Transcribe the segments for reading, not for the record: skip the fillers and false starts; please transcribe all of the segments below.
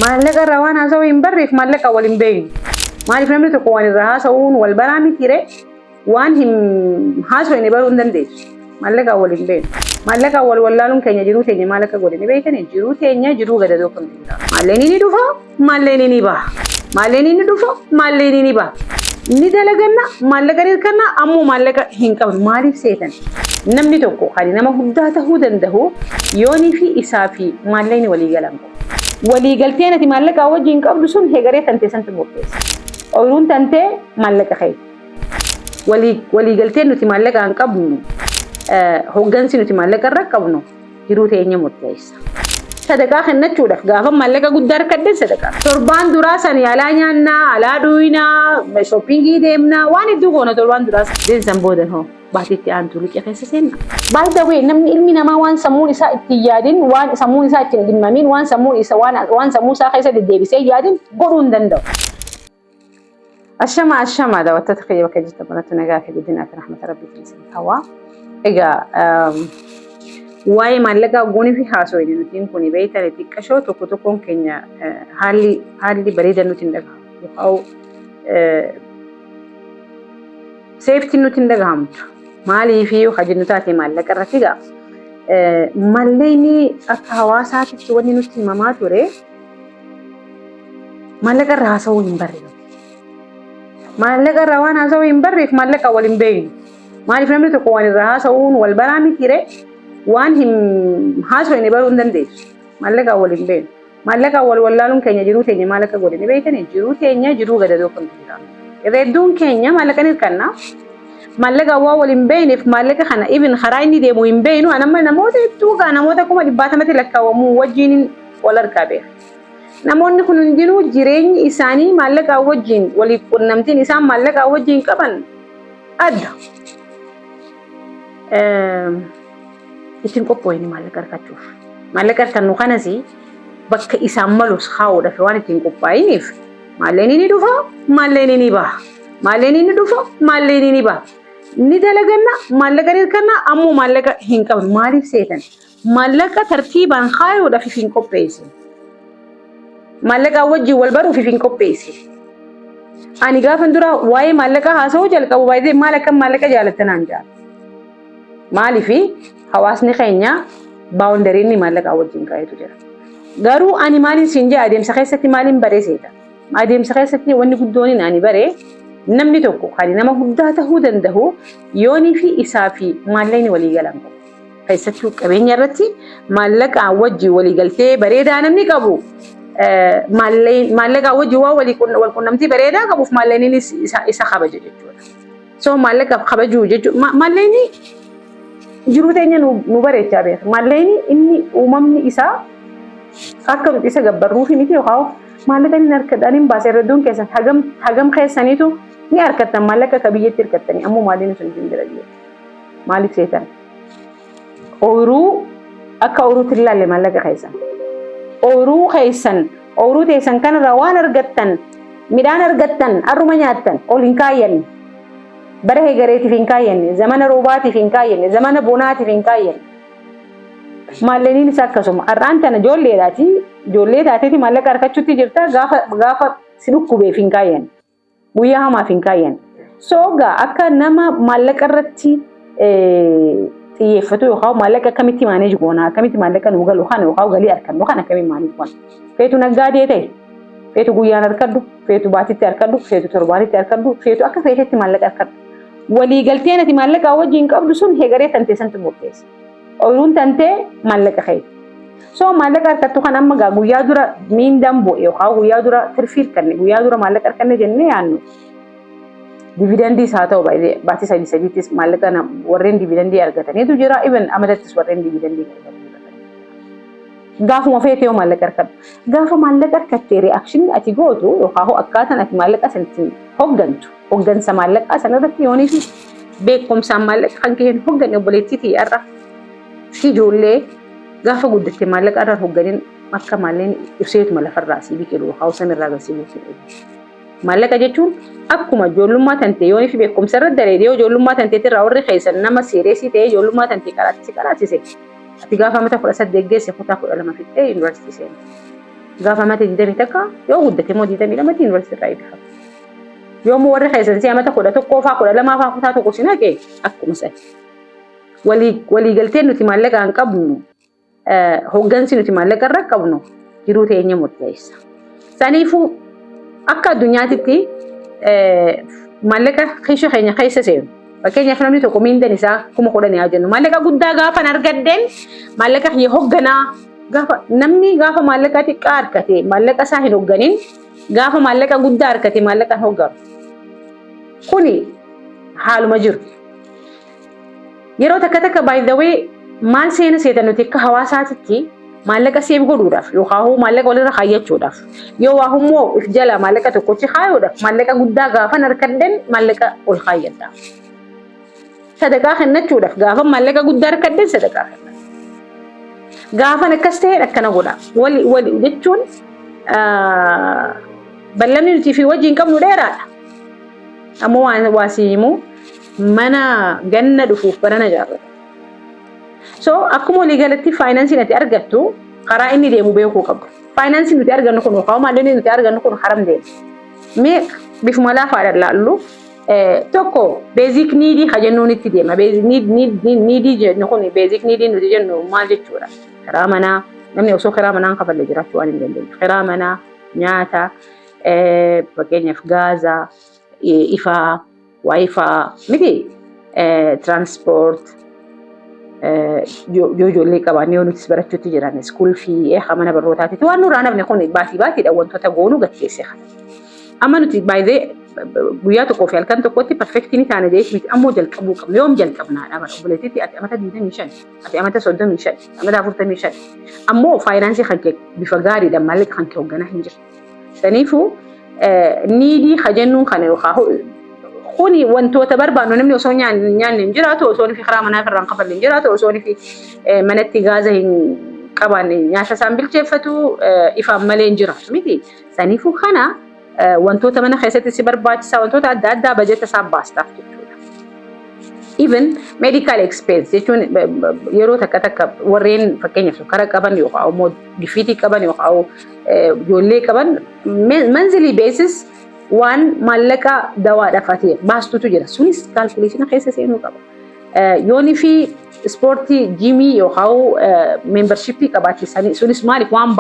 maallaqa irraa waan haasa'uu hin barreef maallaqa wal hin beeknu. Maaliif namni tokko waan irraa haasa'uun wal baraa miti waan hin haasa'u baruu hin dandeessu. Maallaqa wal hin beeknu. Maallaqa wal wallaaluun keenya jiruu teenya maal akka godhani beekani jiruu teenya jiruu gadadoo kan jira. Maalleen inni dhufa maalleen inni baha. Maalleen inni dhufa maalleen inni baha. Ni dalaganna maallaqa hirkanna ammoo maallaqa hin qabnu maaliif seetan. Namni tokko hali nama guddaa ta'uu danda'u yoonii fi isaa fi maalleen walii galan. Walii galteen ati maallaqa wajjin qabdu sun hegaree tantee santi murteessa. Ooyiruun tantee maallaqa kee. Walii galteen nuti maallaqa hin qabnu. Hoggansi nuti maallaqa irra qabnu jiruu teenya murteessa. Sadaqaa kennachuudhaaf gaafa maallaqa guddaa harkadden sadaqaa. Torbaan duraa san alaa nyaannaa, alaa dhuunaa, shoppingii deemnaa waan hedduu goona torbaan duraa deemsan booda hoo baatiitti aantu liqii keessa seenna. By the way namni ilmi namaa waan sammuun isaa itti yaadin, waan sammuun isaa itti dhimmamin, waan sammuu isaa keessa deddeebisee yaadin godhuu hin danda'u. Ashama daawwattoota kiyya bakka jirtan banatu nagaa fi guddinaa fi rahmata rabbii fi hawaa. Egaa waa'ee maallaqaa goonii fi haasoo nutiin kun beektan xiqqashoo tokkoon keenya haalli bareeda nuti hin dhagahamu yookaan seeftiin nuti hin dhagahamtu maaliif yoo hajinnu taate maallaqa irratti egaa malleeni akka hawaasaatitti wanni nuti himamaa ture maallaqa irraa haasawuu hin barreefu. Maallaqa irraa waan haasawuu hin barreef maallaqa wal hin beeknu. Maaliif namni tokko waan irraa haasa'uun wal baraa miti waan hin haasa'u baruu hin dandeessu. Maallaqa wal hin beeknu. Maallaqa wal wallaaluun keenya jiruu teenya maal akka godhani beekani jiruu teenya jiruu gadadoo kan jira. Hedduun keenya maallaqa hirkanna. Maallaqa waa wal hin beekneef maallaqa kana even karaa inni deemu hin beeknu anamma namoota hedduu namoota 100,000 lakkaawwamu wajjin wal argaa beeka. Namoonni kun hundinuu jireenyi isaanii maallaqa wajjin waliif qunnamtiin isaan maallaqa wajjin qaban adda. Ittiin qopho'ini maallaqa harkachuuf. Maallaqa harkannu kanas bakka isaan malus haa'uudhaaf waan ittiin qophaa'iniif maalleen inni dhufa maalleen inni baha. Maalleen inni dhufa maalleen inni baha. Ni dalaganna maallaqa hirkanna ammoo maallaqa hin qabnu maaliif seetan. Maallaqa tartiibaan haa'uudhaaf hin qopheessin. Maallaqa wajjin wal baruuf hin qopheessin. Ani gaafan dura waa'ee maallaqa haasa'uu jalqabu baay'ee maal akka maallaqa jaalattanaan jaalladha. Maalifi hawaasni keenya baawundariin maallaqa wajjin kaa'etu jira. Garuu ani maaliin siin jee adeemsa keessatti maaliin baree seeta. Adeemsa keessatti wanni guddoon ani baree namni tokko hali nama guddaa ta'uu danda'u yoonii fi isaa fi maalleen walii galan qabu. Keessattuu qabeenya irratti maallaqa wajjin walii galtee bareedaa namni qabu. Maallaqa wajjin waa wal qunnamtii bareedaa qabuuf maalleen isa kabaja jechuudha. So maallaqa kabajuu jechuudha. Maalleen jiruu teenya nu bareechaa beeka. Maalleen inni uumamni isaa akka nuti isa gabbarruuf miti yookaan maallaqa inni harkadhaan hin baasee hedduun keessan hagam keessaniitu ni harkattan maallaqa akka biyyatti hirkattanii ammoo maalleen sun hin jira jechuudha. Maaliif seetan? Ooyiruu akka ooyiruutti ilaalle maallaqa keessan. Ooyiruu keessan ooyiruu teessan kanarraa waan argattan midhaan argattan harruma nyaattan ol hin kaayyanne. Bara hegareetiif hin kaayyanne, zamana roobaatiif hin kaayyanne, zamana bonaatiif hin kaayyanne. Maalleen isaa akkasuma har'aan tana ijoollee taateeti maallaqa harkachuutti jirta gaafa si dhukkubeef hin kaayyanne. Guyyaa hamaaf hin kaayyanne. Soogaa akka nama maallaqa irratti xiyyeeffatu yookaan maallaqa akkamitti maaneej goona akkamitti maallaqa nu galu kana yookaan galii harkannu kana akkamitti maaneej goona. Feetu naggaadee ta'e. Feetu guyyaan harkadhu, feetu baatitti harkadhu, feetu torbaanitti harkadhu, feetu akka feetetti maallaqa harkadhu. Walii galteen ati maallaqa wajjin qabdu sun hegaree tantee santi murteessa. Ooyiruun tantee maallaqa kee. So maallaqa harkattu kan amma guyyaa dura miindaan bu'e yookaan guyyaa dura tirfii hirkanne guyyaa dura maallaqa harkanne jennee yaannu. Dividendii isaa ta'u baatii sadiittis maallaqa warreen dividendii argataniitu jira. Even amatattis warreen dividendii argataniitu. Gaafuma feetee yoo maallaqa harkadhu. Gaafa maallaqa harkattee reakshinii ati gootu yookaan akkaataan ati maallaqa sanatti hoggantu. Hoggansa maallaqaa sanarratti yoonii fi beekumsaan maallaqa kan kee hogganne obboleettiitii har'a ijoollee gaafa guddatte maallaqa irraa hogganiin akka maalleen ibseetuma lafarraa si biqilu hawsan irraa gasiibuufi. Maallaqa jechuun akkuma ijoollummaa tantee yoonii fi beekumsa irra dareedee ijoollummaa tanteetirraa warri keessan nama seereesii ta'ee ijoollummaa tantee qaraatise. Ati gaafa mata 18 geesse kutaa 12 fixee yuunivarsiitii seente. غافة ما تديني تكا يو ودتي مو ديتني لما تينفرسيتي رايدها يوم وري خيسن سيما تاخد تقوفا كل لما فاكو تاكو سيناكي اكو مسألة ولي قلتين نتي مالك عن قبنو هوغانسي نتي مالك الرقبنو جرو تيني مرتيسا سانيفو أكا الدنيا تتي مالك خيشو خيني خيسة سيو فكيني فلمني تكو مين دنسا كما قولني أجنو مالك قد غافا نرقدن مالك هي هوغنا غافا نمني غافا مالك تكار كتي مالك ساهل هوغنين غافا مالك قد دار كتي مالك هوغر كوني حال مجر yeroo takka by the way maal seena seetan nuti akka hawaasaatitti maallaqa seef godhuudhaaf yookaan maallaqa walirra kaayyachuudhaaf yoo waa hummoo if jala maallaqa tokkochi kaayuudhaaf maallaqa guddaa gaafa harkadden maallaqa ol kaayyadha. Sadaqaa kennachuudhaaf gaafa maallaqa guddaa harkadden sadaqaa kenna. Gaafa akkas ta'e akkana godha. Wali jechuun bal'amni nuti fi wajjin qabnu dheeraadha. Ammoo waa siimu mana ganna dhufuuf barana jaarrata. So akkuma walii galatti faayinaansii nuti argattu karaa inni deemu beekuu qabdu. Faayinaansii nuti argannu kun yookaan maallaqni nuti argannu kun haram deema. Mee bifuma laafaadhaan laallu tokko beezik niidii hajennuun itti deema. Niidii jennu kun beezik niidii nuti jennu maal jechuudha? Karaa manaa namni osoo karaa manaan kafalle jiraachuu waan hin dandeenye. Karaa manaa nyaata fakkeenyaaf gaazaa ifaa waayifaa miti transport ijoollee qaban yoo nuti barachuutti jiran school fee mana barnootaatti waan nurraa nafne kun baatiidhaan wantoota goonuu gatteesse kana. Amma nuti baay'ee guyyaa tokkoo fi halkan tokkotti perfectini taane jechuun miti ammoo jalqabuu qabna yoom jalqabnaadha bara obboleettiitti ati amata 25 ati amata 35 amata 45 ammoo faayinaansii kan kee bifa gaariidhaan maallaqa kan kee hoogganaa hin jiru. Saniifuu niidii hajennuun kana yookaan kuni wantoota barbaannu namni osoo nyaanni hin jiraatu osoo fi karaa manaa irraan kafalle hin jiraatu osoo fi manatti gaaza hin qaban nyaata isaan bilcheeffatu ifaan malee hin jiraatu miti. Saniifuu kana wantoota mana keessatti si barbaachisaa wantoota adda addaa bajeta isaan baastaaf jechuudha. Even medical expense jechuun yeroo takka warreen fakkeenyaaf sukkara qaban yookaan immoo gifiitii qaban yookaan ijoollee qaban monthly basis waan maallaqa dawaadhaaf ati baastutu jira. Sunis kaalkuleeshina keessa seenuu qaba. Yoonii fi ispoortii jiimii yookaan membershipii qabaachiisanii sunis maaliif waan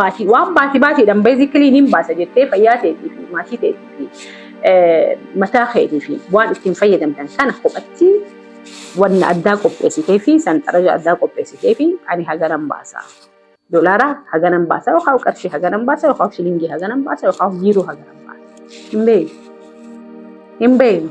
baatiidhaan basically hin baasa jettee fayyaa ta'eetii fi maatii ta'eetii fi mataa keetii fi waan ittiin fayyadamtan sana kophatti wanna addaa qopheessitee fi sanxaraja addaa qopheessitee fi ani haganan baasa. Dolaara haganan baasa yookaan qarshii haganan baasa yookaan shilingii haganan baasa yookaan yiiroo haganan baasa. In beeknu.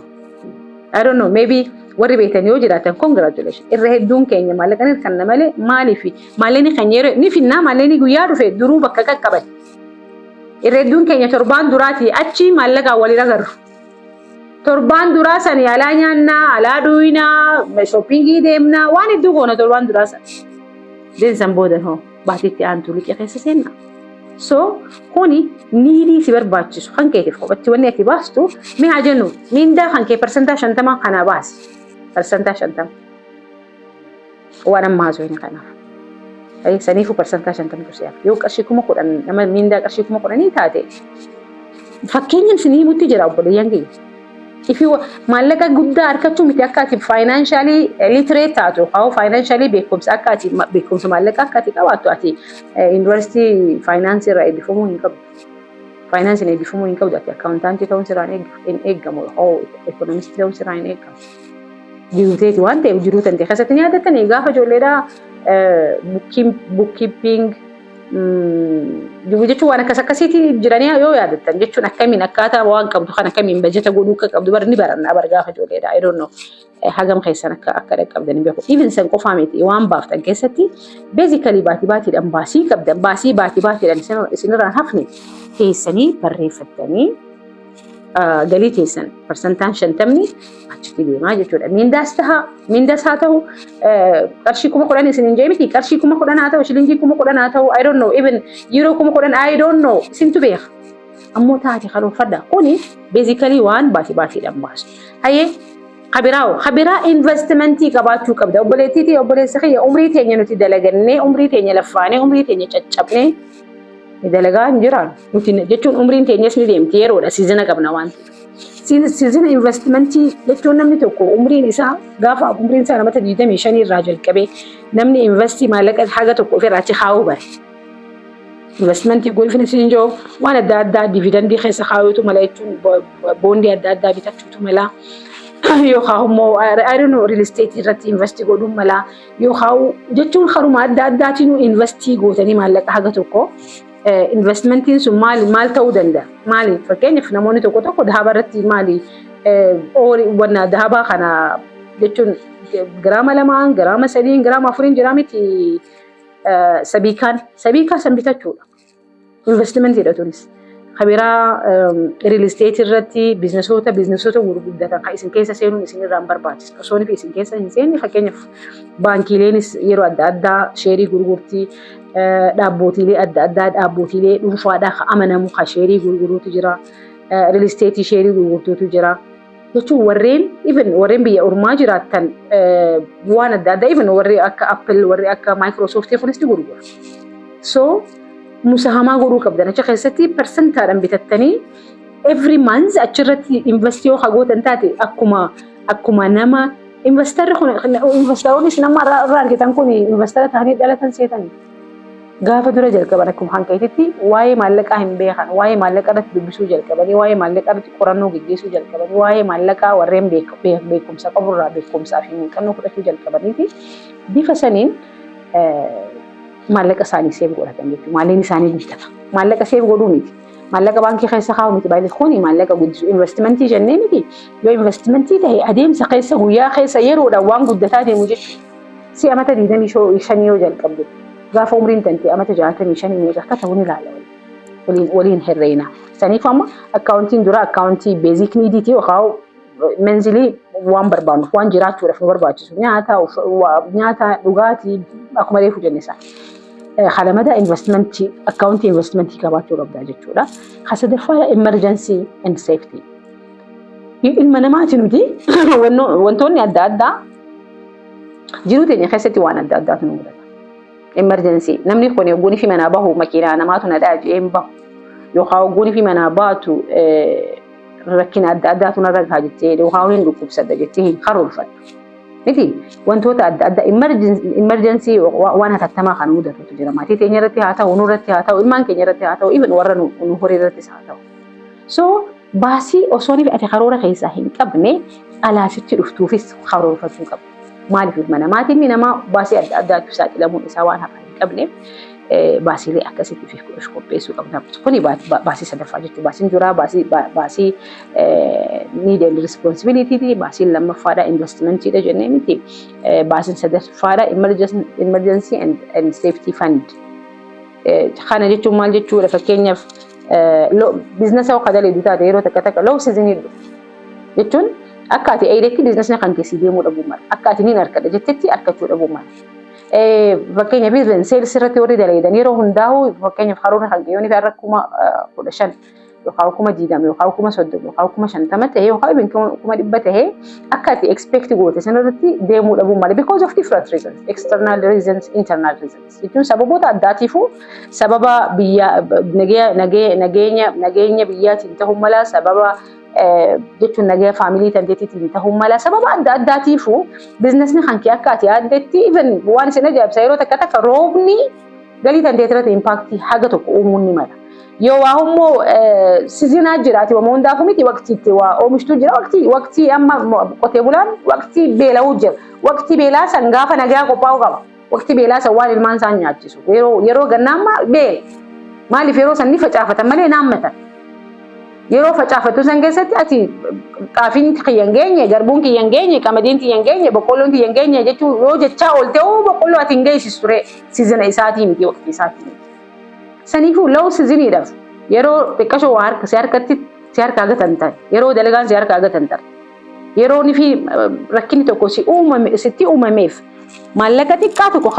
I don't know, maybe warri beektan yoo jiraatan congratulations. Irra hedduun keenya maallaqan hirkanna malee maaliifi maallaqni kan yeroo ni finnaa maallaqni guyyaa dhufe duruu bakka qaqqaban. Irra hedduun keenya torbaan duraati achi maallaqa walirra garru. Torbaan duraa sani alaa nyaannaa, alaa dhuunaa, shoppingii deemnaa waan hedduu goona torbaan duraa sani. Deemsan booda hoo baatiitti aantu liqii keessa seenna. So kuni niidii si barbaachisu kan keetiif qophatti wanni ati baastu mee haa jennu mindaa kan kee persentaa 50 kana baasi. Persentaa 50. Waan amma haasoo hin kanaaf. Saniifuu persentaa 50 kusiyaaf. Yoo qarshii 10,000 nama mindaa qarshii 10,000 taate fakkeenyaan sinii mutti jira obboleeyyan keenya. If you maallaqa guddaa argachuu miti akka ati financially literate taatu yookaan financially beekumsa akka ati beekumsa maallaqa akka ati qabaattu ati university finance irraa eebbifamuu hin qabdu. Finance irraa eebbifamuu hin qabdu ati accountant ta'uun sirraa hin eeggamu yookaan economist ta'uun sirraa hin eeggamu. Jiruuteeti waan ta'eef jiruu tante keessatti ni yaadatanii gaafa ijoolleedhaa bookkeeping jechuun waan akkasiitii jiranii yoo yaadattan jechuun akkamiin akkaataa waan qabdu kan akkamiin bajeta godhuu akka qabdu barni barannaa bargaafa ijoolleedha. I don't know hagam keessan akka dhaqqabdan beeku. Even san qofaa miti waan baaftan keessatti basically baatiidhaan baasii qabdan baasii baatiidhaan isinirraan hafne teessanii barreeffattanii galii teessan persentaan 50 achitti deemaa jechuudha. Mindaas haa ta'u qarshii 10,000 isin hin jee miti qarshii 10,000 haa ta'u shilingii 10,000 haa ta'u I don't know even yeroo 10,000 I don't know isintu beeka. Ammoo taate karoorfadha kuni basically waan baatiidhaan baasu. Hayyee Khabiraa investmentii qabaachuu qabda. Obboleettiitii obboleessa kiyya umrii teenya nuti dalagannee umrii teenya laffaanee umrii teenya caccabnee dalagaa hin jiran nuti jechuun umriin teenyas ni deemti yeroodha siizina qabna waan siizina investimentii jechuun namni tokko umriin isaa gaafa umriin isaa nama 25 irraa jalqabee namni investii maallaqa haga tokko ofirraa achi kaa'uu bare. Investmentii golfin isin joo waan adda addaa dividendii keessa kaa'uutu mala jechuun boondii adda addaa bitachuutu mala. Yookaan immoo I don't know real estate irratti investii godhuun mala yookaan jechuun haruma adda addaatiin investii gootanii maallaqa haga tokko investmentiin sun maal ta'uu danda'a? Maali? Fakkeenyaaf namoonni tokko dhahaba irratti maali? Wanna dhahaba kana jechuun giraama 2, giraama 3, giraama 4 jira miti sabiikaan san bitachuudha. Investmentiidha tunis. Kabiraa real estate irratti biiznesoota gurguddatan kan isin keessa seenuun isin irraan barbaachisu. Osoo fi isin keessa hin seenne fakkeenyaaf baankiileenis yeroo adda addaa sheerii gurgurtii dhaabbootiilee adda addaa dhaabbootiilee dhuunfaadhaa kan amanamu kan sheerii gurguruutu jira. Real estate sheerii gurgurtuutu jira. Jechuun warreen biyya ormaa jiraattan waan adda addaa warri akka Apple warri akka Microsoft kunis ni gurgura. So musahamaa godhuu qabdan achi keessatti persentaadhaan bitattanii every month achirratti investii yoo hagootan taate akkuma nama investoroonnis nama irraa argitan kun investara ta'anii dhalatan seetanii gaafa dura jalqaban akkuma hanqeetitti waa'ee maallaqaa hin beekan waa'ee maallaqaa irratti dubbisuu jalqabanii waa'ee maallaqaa irratti qorannoo gaggeessuu jalqabanii waa'ee maallaqaa warreen beekumsa qaburraa beekumsaa fi muuxannoo fudhachuu jalqabaniiti bifa saniin maallaqa isaanii seef godhatan jechuudha. Maalleen isaanii guddata. Maallaqa seef godhuu miti. Maallaqa baankii keessa kaa'u miti. Baay'ee kuni maallaqa guddisu. Investimentii jennee miti. Yoo investimentii ta'e adeemsa keessa guyyaa keessa yeroodhaan waan guddataa deemu jechuudha. Si amata 25 yoo jalqabde gaafa umriin tantee amata 65 meeqa akka ta'u ni ilaala waliin herreena. Saniif amma akkaawuntiin dura akkaawuntii beezik niidiitii yookaan menzilii waan barbaannu waan jiraachuudhaaf nu barbaachisu nyaata dhugaatii akkuma reefu jenne isaa. Halamada investmentii akkaawuntii investmentii qabaachuu qabdaa jechuudha. Sadaffaa emergency and safety. Ilma namaatiin nuti wantoonni adda addaa jiruu teenya keessatti waan adda addaatu nu mudata. Emergency namni kun yogguun fi manaa bahu makiinaa namaatu na dhaajeen bahu yookaan yogguun fi manaa baatu rakkina adda addaatu narra gahaa jettee yookaan hin dhukkubsadda jettee hin karoorfattu. Miti wantoota adda addaa emergency waan hatattamaa kan mudatutu jira. Maatii teenya irratti haa ta'u, nurratti haa ta'u, ilmaan keenya irratti haa ta'u, even warra nu horii irrattis haa ta'u. So baasii osoo ati karoora keessaa hin qabne alaasitti dhuftuufis karoorfachuu qabda. Maaliif ilma namaatiin namaa baasii adda addaatu saaxilamuun isaa waan hafa hin qabneef baasiilee akkasitti fi qopheessuu qabna. Kuni baasii sadaffaa jechuudha. Baasiin duraa baasii need and responsibility, baasiin lammaffaadha investmentiidha jennee miti. Baasiin sadaffaadha emergency and safety fund. Kana jechuun maal jechuudha fakkeenyaaf biizinasa yoo kadaleedu taate yeroo takka low season jechuun akka ati eedetti biizinasni kan keessi deemuu dhabuu mala. Akka ati niin harkadha jettetti harkachuu dhabuu mala. Fakkeenyaaf biizinasni seelis irratti warri daleedan yeroo hundaa'u fakkeenyaaf karoora kan qeeyyoon fi har'a 15,000 yookaan 20,000 yookaan 30,000 yookaan 50,000 ta'ee yookaan 100,000 ta'ee akka ati expect goote sanarratti deemuu dhabuu mala because of different reasons, external reasons, internal reasons. Jechuun sababoota addaatiifuu sababa nageenya biyyaatiin ta'uu mala sababa jechuun nagaa faamilii tanteetiin ta'uu mala sababa adda addaatiifuu biizinasni kan kee akka ati yaaddetti even waan isin ajaa'ibsa yeroo takka roobni galii tanteetirratti impaaktii haga tokko uumuun ni mala. Yoo waa immoo sizinaa jiraati waan hundaafuu miti waqtiitti waa oomishtuu jira waqtii amma qotee bulaan waqtii beela'uu jira. Waqtii beelaa san gaafa nagaa qophaa'uu qaba. Waqtii beelaa san waan ilmaan isaan nyaachisu. Yeroo gannaamma beela. Maaliif yeroo san ni facaafatan malee naammatan. Yeroo facaafatu san keessatti ati xaafiin kiyyan geenye, garbuun kiyyan geenye, qamadiin kiyyan geenye, boqqolloon kiyyan geenye jechuun yoo jechaa oolte boqqolloo ati hin geessisu ture siizina isaatii miti waqtii isaatii miti. Saniifuu low siiziniidhaaf yeroo xiqqashoo waa si harkatti si harkaa gatan ta'e yeroo dalagaan si harkaa gatan ta'e yeroo ni fi rakkinni tokko sitti uumameef maallaqa xiqqaa tokko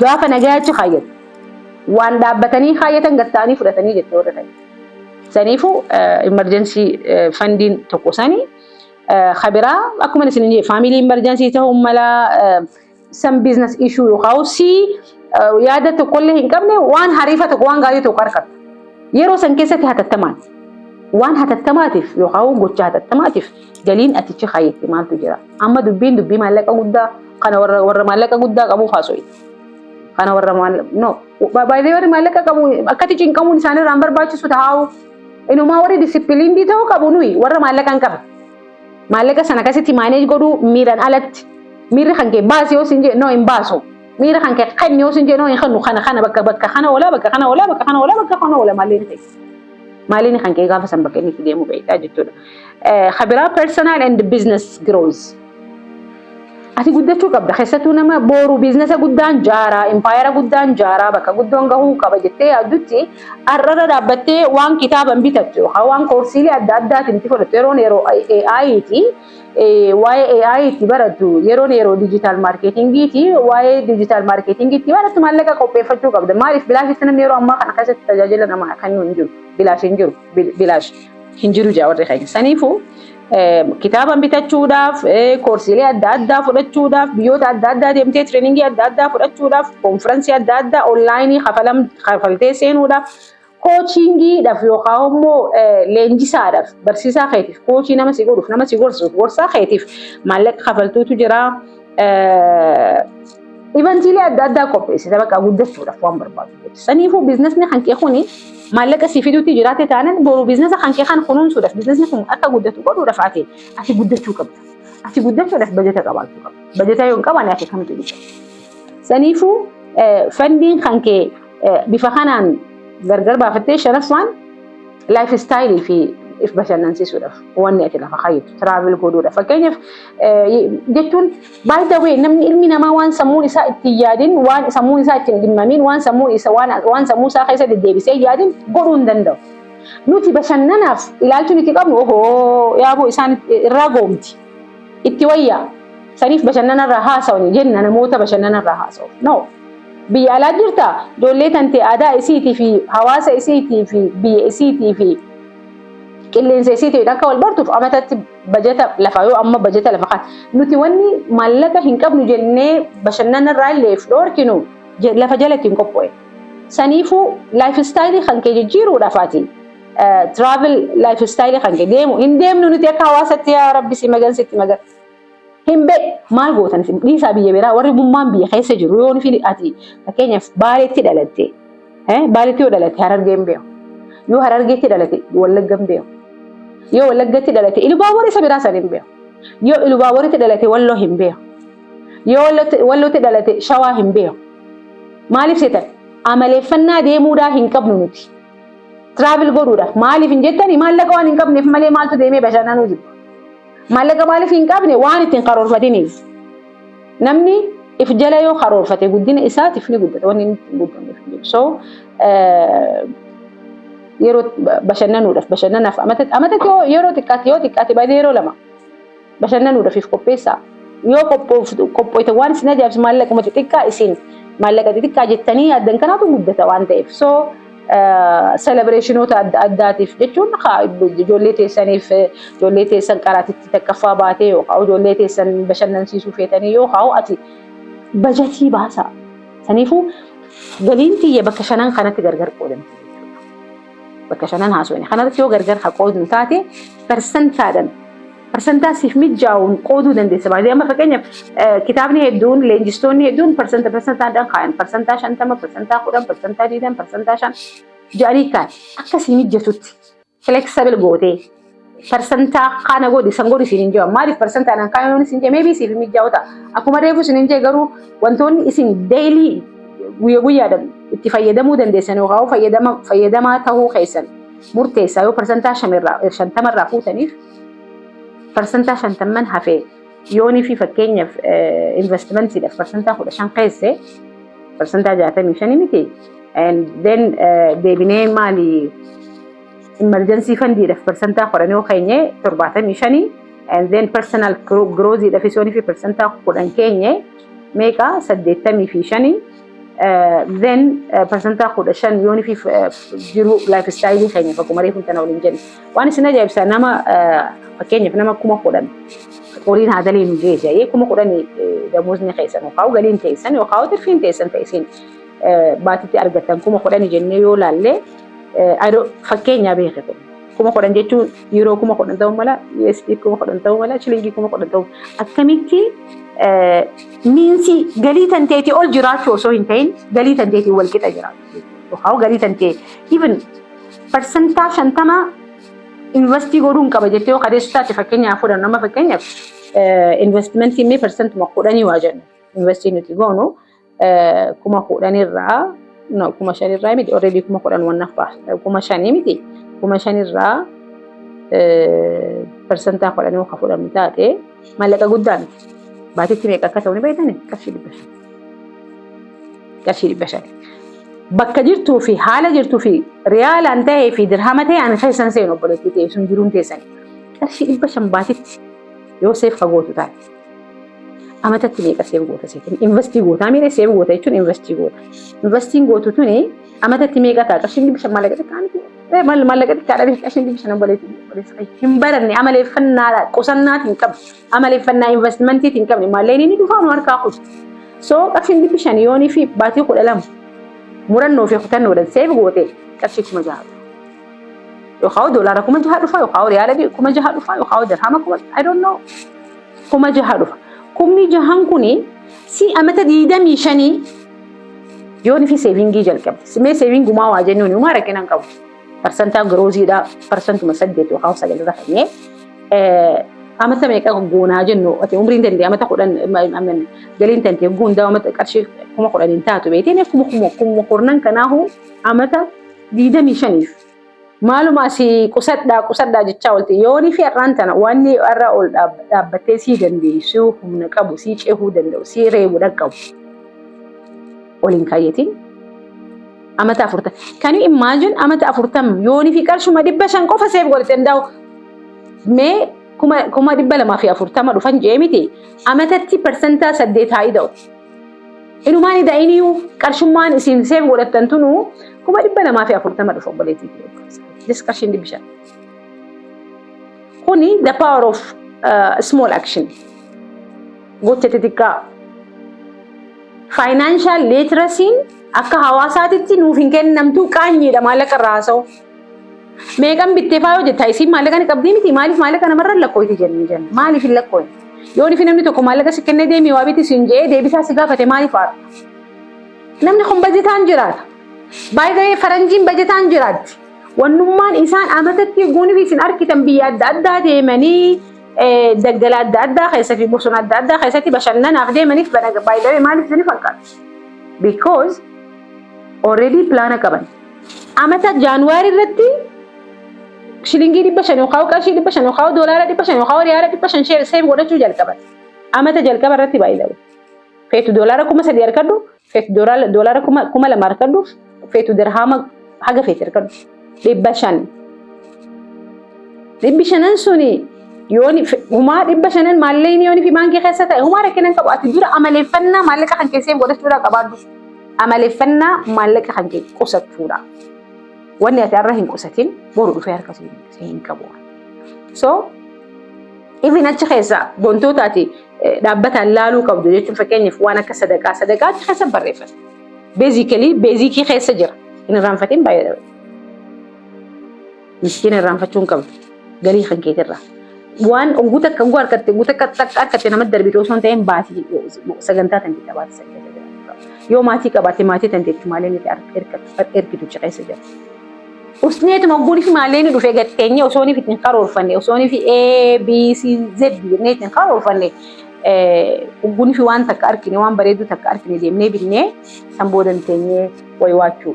gaafa nagaachi kaayyatu waan dhaabbatanii kaayyatan gatta'anii fudhatanii jettee warra ta'e. Saniifuu emergency fundiin tokko sanii khabiraa akkuma isin jedhe family emergency ta'uu mala some business issue yookaan yaada tokkollee hin qabne waan hariifa tokko waan gaarii tokko harkata. yeroo san keessatti hatattamaan waan hatattamaatiif yookaan gocha hatattamaatiif galiin atichi kaayetti maaltu jira amma dubbii maallaqa guddaa kana warra maallaqa guddaa qabuuf haasoo kana warra no baay'ee warri maallaqa qabu akkati cinqamuun isaanirraan barbaachisu taa'u inumaa warri disipiliinii ta'uu qabu nuyi warra maallaqa hin qaban maallaqa sana akkasitti maaneej godhuu miiraan alatti miirri kan kee baasii yoo sin jee no hin baasu miira kan kee kan yoo sin jee no hin kanu kana bakka kana wala maalini kan kee gaafa san bakka inni deemu beektaa jechuudha. Khabiraa personal and business growth. Ati guddachuu qabda keessattuu nama boru biizinasa guddaan jaaraa impaayera guddaan jaaraa bakka guddoon gahuu qaba jettee yaadutti arrara dhaabbattee waan kitaaban bitattu yookaan waan koorsiilee adda addaatiin itti fudhattu yeroo AI'ti waa'ee AI'ti barattu yeroo digital marketingiiti waa'ee digital marketingiiti barattu maallaqa qopheeffachuu qabda maaliif bilaashitti namni yeroo ammaa kana keessatti tajaajila namaa kan hin jiru bilaash hin jiru jaawwarri keenya saniifuu kitaaban bitachuudhaaf koorsiilee adda addaa fudhachuudhaaf biyyoota adda addaa deemtee tireeningii adda addaa fudhachuudhaaf konfiraansii adda addaa onlaayinii kafaltee seenuudhaaf koochiingiidhaaf yookaan immoo leenjisaadhaaf barsiisaa keetiif koochii nama si godhuuf nama si gorsaa keetiif maallaqa kafaltuutu jira. Ivantiilee adda addaa qopheessite bakka guddachuudhaaf waan barbaadu. Saniifuu biizinasni kan kee kuni maallaqa si fiduutti jiraate taanaan boru biizinasa kan kee kan kunuunsuudhaaf biizinasni kun akka guddatu godhuudhaaf ati guddachuu qabda. Ati guddachuudhaaf bajeta qabaachuu qabda. Bajeta yoo hin qabaanne ati kamitti guddatta. Saniifuu fandiin kan kee bifa kanaan gargar baafattee sharaffaan laayif istaayilii fi if bashannansiisuudhaaf wanni ati lafa kaayyitu tiraavil godhuudhaaf fakkeenyaaf jechuun by the way namni ilmi namaa waan sammuun isaa itti yaadin waan sammuun isaa itti dhimmamin waan sammuu isaa keessa deddeebisee yaadin godhuu hin danda'u. Nuti bashannanaaf ilaalchuu nuti qabnu yaaboo isaan irraa goomti itti wayyaa saniif bashannanarraa haasawni jenna namoota bashannanarraa haasa'u. No. Biyya alaa jirta ijoollee tantee aadaa isiitii fi hawaasa isiitii fi biyya isiitii fi qilleensa isiitii akka wal bartuuf amatatti bajeta lafa yoo amma bajeta lafa kan nuti wanni maallaqa hin qabnu jennee bashannanarraa illee dhoorkinu lafa jalatti hin qopho'e. Saniifuu laayif istaayilii kan kee jijjiiruudhaafaati tiraavil laayif istaayilii kan kee hin deemnu nuti akka hawaasatti yaa rabbi si magan sitti magan. Himbe maal gootan dhiisaa biyya biraa warri bummaan biyya keessa jiru yoo nufi ati fakkeenyaaf baaleetti dhalatte yoo dhalatte harargeen beeku yoo harargeetti dhalatte wallaggan beeku yoo wallaggatti dhalatte ilubaaboor isa biraa san hin beeku yoo ilubaaboritti dhalatte walloo hin beeku yoo wallootti dhalatte shawaa hin beeku maaliif seetan amaleeffannaa deemuudhaa hin qabnu nuti tiraavil godhuudhaaf maaliif hin jettanii maallaqa waan hin qabneef malee maaltu deemee bashannanuu jibba. Maallaqa maaliif hin qabne waan ittiin karoorfatiniif namni if jala yoo karoorfate guddina isaatiif ni guddata wanni inni guddanneef hin jiru. So yeroo bashannanuudhaaf amatatti yeroo xiqqaate baay'ee yeroo lama bashannanuudhaaf if qopheessaa yoo qophooyte waan isin ajaa'ibsu maallaqa xixiqqaa isin maallaqa xixiqqaa jettanii yaaddan kanaatu guddata waan ta'eef. So celebrationoota adda addaatiif jechuun ijoollee teessaniif ijoollee teessan qaraatitti takkaffaa baatee yookaan ijoollee teessan bashannansiisuu feetanii yookaan ati bajetii baasaa. Saniifuu galiin tiyya bakka shanan kanatti gargar qoodamti jechuudha. Bakka shanan haasofne kanatti yoo gargar qoodnu taate parsantaa siif mijaa'uun qooduu dandeessa. Baay'ee amma fakkeenyaaf kitaabni hedduun leenjistoonni hedduun parsantaadhaan kaayan parsantaa 50 parsantaa 10 parsantaa 20 parsantaa 5 jedhanii kaayan akkasii mijatutti flexible gootee parsantaa kana godhi san godhi isin hin jiru maaliif parsantaadhaan kaayan isin jee maybe siif mijaa'u ta'a akkuma reefu isin hin jee garuu wantoonni isin daily guyyaadhaan itti fayyadamuu dandeessan yookaan fayyadamaa ta'uu keessan murteessaa yoo parsantaa 50 irraa fuutaniif parsantaa 50 hafee yoonii fi fakkeenyaaf investimentiidhaaf parsantaa 15 keesse parsantaa 65 miti and then deebinee maali emergency fundiidhaaf parsantaa 10 yoo keenye 75 and then personal growthiidhaaf yoonii fi parsantaa 10 keenye meeqa 85 then parsantaa 15 yoonii fi jiru lifestyle keenya akkuma reefu tana waliin jenna waan isin ajaa'ibsa nama fakkeenyaaf nama 10,000 horiin haadalee nu geessaa 10,000 damoosni keessan yookaan galiin teessan yookaan tirfiin teessan baatitti argattan 10,000 jennee yoo laalle fakkeenyaa beekatu. Kuma kudhan jechuun yeroo kuma kudhan ta'uu mala, USD kuma kudhan ta'uu mala, shilingii kuma kudhan ta'uu akkamitti miinsi galii tanteetii ol jiraachuu osoo hin ta'in galii tanteetii wal qixa jiraachuu. Yookaan galii tantee even parsantaa 50 investii godhuun qaba jettee yoo kadeessitaatti fakkeenyaaf fudhan nama fakkeenyaaf investimentii mee parsantuma 10 waa jennu investii nuti goonu kuma 10 irraa kuma 5 irraa miti already kuma 10 wannaaf baasa kuma 5 miti kuma 5 irraa parsantaa 10 yoo fudhannu taate maallaqa guddaan baatitti meeqa akka ta'u ni beektanii qarshii 500 bakka jirtuu fi haala jirtuu fi riyaalaan ta'ee fi dirhama ta'ee ani keessan seenu obboleettii ta'e sun jiruun teessanii qarshii 500 baatitti yoo seef fagootu taate amatatti meeqa seef goota seetiin investii goota miidhee seef goota jechuun investii goota investiin gootu tuni amatatti meeqa ta'a qarshii 500 maallaqatti kaa'anii maallaqatti kaadhamee qarshii 500 obboleettii hin baranne amaleeffannaa qusannaatiin qabne amaleeffannaa investimentiin qabne maalleen inni dhufaa nu harkaa kutu so qarshii 500 yoonii fi baatii 12 murannoo fi kutannoodhaan seef goote qarshii 6,000 yookaan doolaara 6,000 dhufa yookaan riyaala 6,000 dhufa yookaan dirhama I don't know 6,000 dhufa 6,000 kuni si amata 25 yoonii fi seevingii jalqabde mee seevingumaa waa jennuun uumaa rakkinaan qabu parsantaa girooziidhaa parsantuma 8 yookaan 9 irra fannee amata meeqa goonaa jennu ati umriin dandee amata 10 galiin tantee guundaa amata qarshii 10,000 taatu beetiin kuma kurnan kanaahu amata 25 maaluma si qusaddaa jechaa walti yoonii fi har'aan tana wanni irra ol dhaabbattee sii dandeessu humna qabu sii ceehuu danda'u sii reebu dhaqqabu waliin kaayyatiin amata 40 kan you imagine amata 40 yoonii fi qarshuma 500 qofa seef godhate danda'u mee kuma 240 dhufan jee miti amatatti parsantaa 8 haida'u inumaan ida'iniyu qarshummaan isin seef godhatan tunu kuma 240 dhufa obboleettii discussion division kuni the power of small action gocha xixiqqaa financial literacy akka hawaasaatitti nuuf hin kennamtu qaanyiidha maallaqa irraa haasa'u meeqan bittee faayoo jettaa isin maallaqa ni qabdii miti maaliif maallaqa namarra lakkooyti jenna maaliif hin lakkooyin yoonii fi namni tokko maallaqa si kennee deemee waa biti siin jee deebisaa si gaafate maaliif haadha namni kun bajetaan jiraata baay'ee faranjiin bajetaan jiraatti wannummaan isaan amatatti goonii fi isin arkitan biyya adda addaa deemanii daggala adda addaa keessa fi bosona adda addaa keessatti bashannanaaf deemaniif baay'ee maaliif isin fakkaata because already plaana qaban amata jaanuwaari irratti shilingii 500 yookaan qarshii 500 yookaan doolaara 500 yookaan riyaala 500 seef godhachuu jalqaban amata jalqaba irratti baay'ee feetu doolaara 3,000 harkadhu feetu doolaara 2,000 harkadhu feetu dirhama haga feetu harkadhu 500 suni yooni humaa 500 maalleen yooni fi baankii keessa ta'e humaa rakkinan qabu ati dura amaleeffannaa maallaqa kan keessee godhachuudha qabaadhu amaleeffannaa maallaqa kan kee qusachuudha wanni ati irra hin qusatin boru dhufee harka hin qabu so even achi keessa bontootaati dhaabbataan laaluu qabdu jechuun fakkeenyaaf waan akka sadaqaa achi keessa barreeffata beezikii keessa jira hin irraanfatin baay'ee miskiina irraanfachuun qabdu galii kan keetirraa waan guuta akka harkatte guuta akka nama darbitu osoo hin ta'in baatii sagantaa tanti qabaate yoo maatii qabaate maatii tanteetti maaleen ergitu keessa jira usneetuma guunii fi maaleen dhufee gatteenye osoonii fi ittiin karoorfanne osoonii fi A, B, C, Z jennee ittiin karoorfanne guunii fi waan takka argine waan bareedu takka argine deemnee binnee san boodan teenyee waywaachuu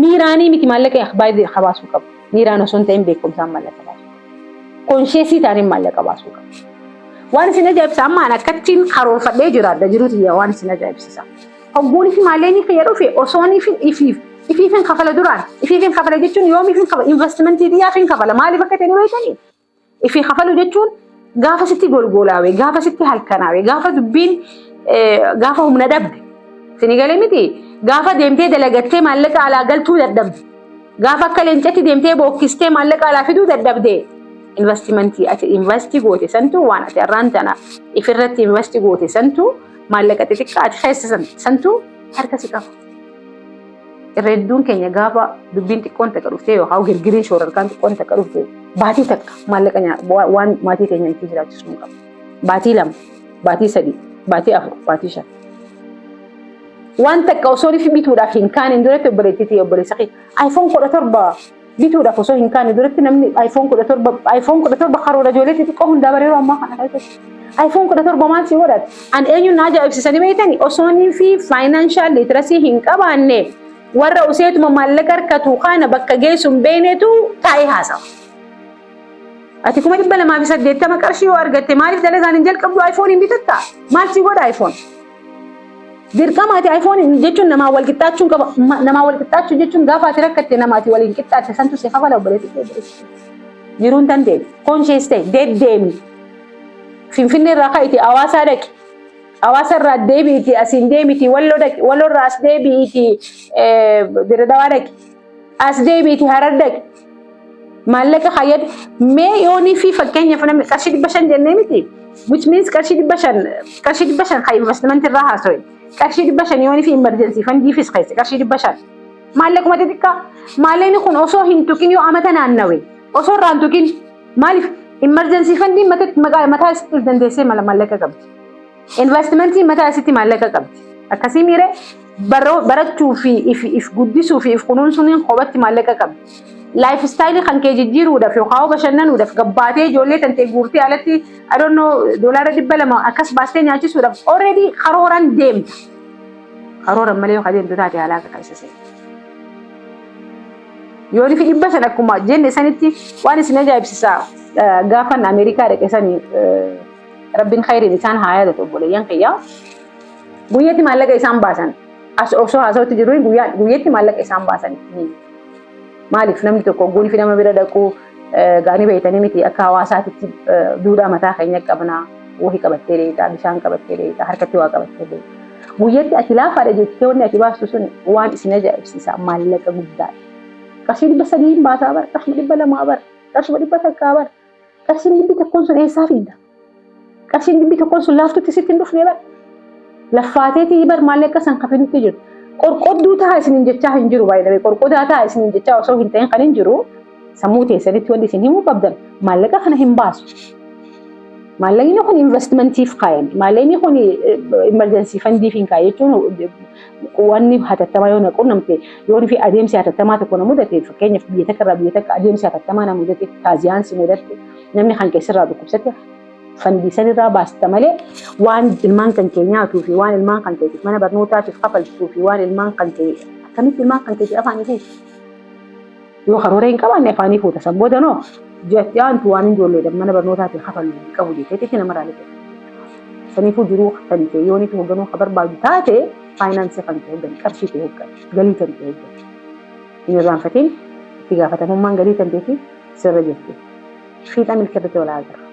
miiraanii miti maallaqa baay'ee qabaasuu qabu miiraan osoo hin ta'in beekumsaan maallaqa baasuu konsheesii taaniin maallaqa baasuu qabu waan isin ajaa'ibsa ammaan akkattiin karoorfadhee jiraadha jiruuti waan isin ajaa'ibsisa hogguunii fi maaleen fayyaduu fi osoonii fi ifiifin kafala duraan ifiifin kafala jechuun yoomiifin kafala investimentii dhiyyaafin kafala maaliif akka ta'e ni beekanii ifii kafalu jechuun gaafa sitti golgolaawe gaafa sitti halkanaawe gaafa dubbiin gaafa humna dhabde sini galee miti gaafa deemtee dalagattee maallaqa alaa galtuu dadhabde gaafa akka leencatti deemtee bookkistee maallaqa alaa fiduu dadhabde investimentii ati investii goote santu waan ati irraan tana ifirratti investii goote santu maallaqa xixiqqaa ati keessa santu harka si qaba Redduun keenya gaafa dubbiin xiqqoon takka dhuftee yookaan girgiriin shoorarkaan xiqqoon takka dhuftee baatii takka maallaqa waan maatii keenya itti jiraachisuu hin qabu. Baatii 2, baatii 3, baatii 4, baatii 5. Waan takka osoo rifi bituudhaaf hin kaane duratti obboleettii obboleessa kee iPhone 17 bituudhaaf osoo hin kaane duratti namni iPhone 17 karoora ijoollee xixiqqoo hundaa bareeroo ammaa kana keessatti. iPhone 17 maal si godhate? An eenyuun na ajaa'ibsiisanii beektanii osoo inni fi financial literacy hin qabaanne warra useetuma maallaqa harkatu kana bakka geessuun beenetu taa'ee haasawa. Ati 280 qarshii yoo argatte maaliif dalagaan hin jalqabdu iPhone hin bitatta? Maal si godha iPhone? Dirqama ati iPhone jechuun namaa wal qixxaachuun qaba. Namaa wal qixxaachuu jechuun gaafa ati rakkatte namaati waliin qixxaatte santu si hafala obboleettii. Jiruun dandeenye conscious ta'e deddeemi. Finfinnee irraa ka'iti Hawaasaa dhaqi. Hawaasa irraa deebiiti asiin deemiti Walloo dhaqi. Walloo irraa as deebiiti Diradawaa dhaqi. As deebiiti Harar dhaqi. Maallaqa hayyad mee yoonii fi fakkeenyaaf namni qarshii 500 jennee miti. Which means qarshii 500 kan investment irraa haasa'e. Qarshii 500 yoonii fi emergency fundiifis keessi qarshii 500. Maallaquma xixiqqaa maallaqni kun osoo hin tuqin yoo amata naannawe osoo irraa hin tuqin maaliif emergency fundii mataa isitti dandeessee maallaqa qabdi. Investmentii mataa isitti maallaqa qabdi. Akkasii miire barachuu fi if guddisuu fi if kunuunsuun qobatti maallaqa qabdi. Lifestyle kan kee jijjiiruudhaaf yookaan bashannanuudhaaf gabbaatee ijoollee tantee guurtee alatti I don't know $200 akkas baastee nyaachisuudhaaf already karooran deemta. Karooran malee yookaan deemtu taate halaaka kaasise. Yooni fi 500 akkuma jenne sanitti waan isin ajaa'ibsiisaa gaafan Ameerikaa dhaqeessanii Rabbiin khayriin isaan haa yaadatu obboleeyyan kiyyaa. Guyyaatti maallaqa isaan baasan osoo haasawatti jiru guyyaatti maallaqa isaan baasan. Maaliif namni tokko goonii fi nama bira dhaquu gaanii beeytanii miti akka hawaasaatitti duudhaa mataa keenya qabnaa wahii qabattee dheetaa bishaan qabattee dheetaa harkatti waa qabattee dheetaa. Guyyaatti ati laafaadha jettee wanni ati baastu sun waan isin ajaa'ibsiisaa maallaqa guddaadha. Qarshii 300 baasaa bara, qarshii 200 bara, qarshii 100 bara. Qarshiin 100 sun eessaa fidda? Qarshiin 100 sun laaftutti sitti hin dhufne bara. Laffaateetii bar maallaqa san kafalutti jiru. Qorqodduu ta'a isin jechaa hin jiru baay'ee qorqodaa ta'a isin jechaa osoo hin ta'in kan hin jiru sammuu teessanitti wanti isin himuu qabdan maallaqa kana hin baasu. Maallaqni kun investmentiif kaayan maallaqni kun emergency fundiif hin kaayan jechuun wanni hatattamaa yoo naqunnamte yoo fi adeemsi hatattamaa tokko na mudate fakkeenyaaf biyya takka irraa biyya takka adeemsi hatattamaa na mudate taaziyaan si mudate namni kan keessirraa dhukkubsate fandiisan irraa baasta malee waan ilmaan kan kee nyaatuu fi waan ilmaan kan keetiif mana barnootaatiif kafaltuu fi waan ilmaan kan kee akkamitti ilmaan kan keetiif afaanii fuuta. Yoo karoora hin qabaanne afaanii fuuta sabboota noo jetti aantu waan ijoolleedhaan mana barnootaatiif kafaluu qabu jettee nama raalee saniifuu jiruu kan kee yoonii fi hogganuu kan barbaadu taate faayinaansii kan kee hoggan qarshii kee hoggan galii kan kee hoggan. Hin irraanfatiin itti gaafatamummaan galii kan keetii sirra jirti. Fiixaa milkeerratti walaa agarra.